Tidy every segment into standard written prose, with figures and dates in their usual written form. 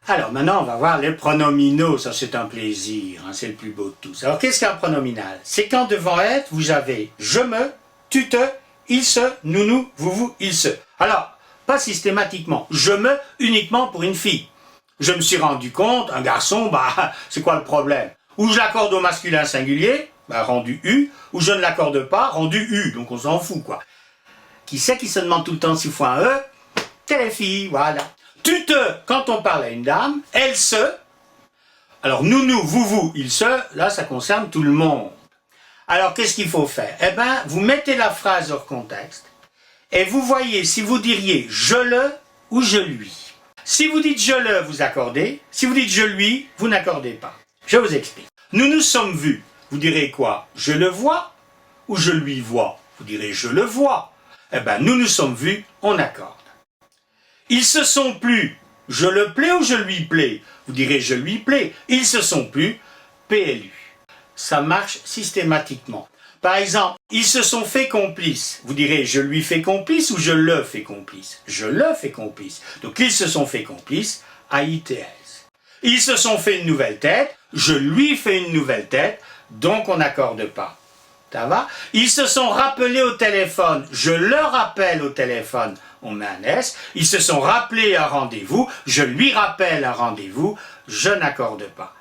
Alors maintenant, on va voir les pronominaux, ça c'est un plaisir, hein, c'est le plus beau de tous. Alors qu'est-ce qu'un pronominal? C'est quand devant être, vous avez je me, tu te, il se, nous, nous, vous, vous, il se. Alors, pas systématiquement, je me uniquement pour une fille. Je me suis rendu compte, un garçon, bah, c'est quoi le problème? Ou je l'accorde au masculin singulier, bah, rendu U, ou je ne l'accorde pas, rendu U, donc on s'en fout, quoi. Qui c'est qui se demande tout le temps s'il faut un E? C'est les filles, voilà. Tu te, quand on parle à une dame, elle se. Alors nous, nous, vous, vous, il se, là ça concerne tout le monde. Alors qu'est-ce qu'il faut faire? Eh bien, vous mettez la phrase hors contexte et vous voyez si vous diriez je le ou je lui. Si vous dites je le, vous accordez. Si vous dites je lui, vous n'accordez pas. Je vous explique. Nous nous sommes vus. Vous direz quoi? Je le vois ou je lui vois? Vous direz je le vois. Eh bien, nous nous sommes vus, on accorde. Ils se sont plu, je le plais ou je lui plais? Vous direz je lui plais. Ils se sont plu, PLU. Ça marche systématiquement. Par exemple, ils se sont fait complices. Vous direz je lui fais complice ou je le fais complice? Je le fais complice. Donc ils se sont fait complices, AITS. Ils se sont fait une nouvelle tête, je lui fais une nouvelle tête, donc on n'accorde pas. Ça va? Ils se sont rappelés au téléphone, je le rappelle au téléphone, on met un S. Ils se sont rappelés un rendez-vous, je lui rappelle un rendez-vous, je n'accorde pas.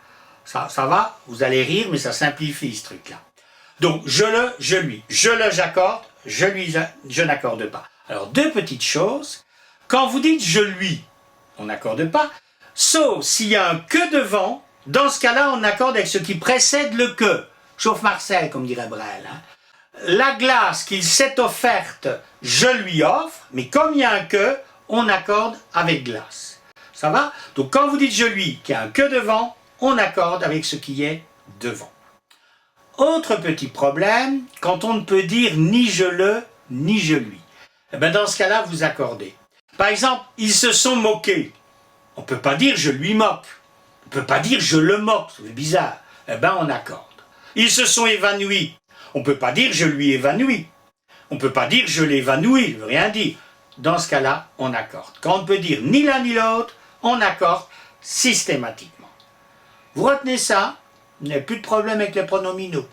Ça va? Vous allez rire, mais ça simplifie ce truc-là. Donc, je le, je lui. Je le, j'accorde, je lui, je n'accorde pas. Alors, deux petites choses. Quand vous dites je lui, on n'accorde pas, sauf s'il y a un que devant, dans ce cas-là, on accorde avec ce qui précède le que. Chauffe Marcel, comme dirait Brel. Hein. La glace qu'il s'est offerte, je lui offre, mais comme il y a un que, on accorde avec glace. Ça va? Donc quand vous dites je lui, qu'il y a un que devant, on accorde avec ce qui est devant. Autre petit problème, quand on ne peut dire ni je le, ni je lui. Eh bien dans ce cas-là, vous accordez. Par exemple, ils se sont moqués. On ne peut pas dire je lui moque. On ne peut pas dire je le moque, c'est bizarre. Eh bien on accorde. Ils se sont évanouis. On ne peut pas dire je lui évanouis. On ne peut pas dire je l'évanouis, ça ne veut rien dire. Dans ce cas-là, on accorde. Quand on ne peut dire ni l'un ni l'autre, on accorde systématiquement. Vous retenez ça, vous n'avez plus de problème avec les pronominaux.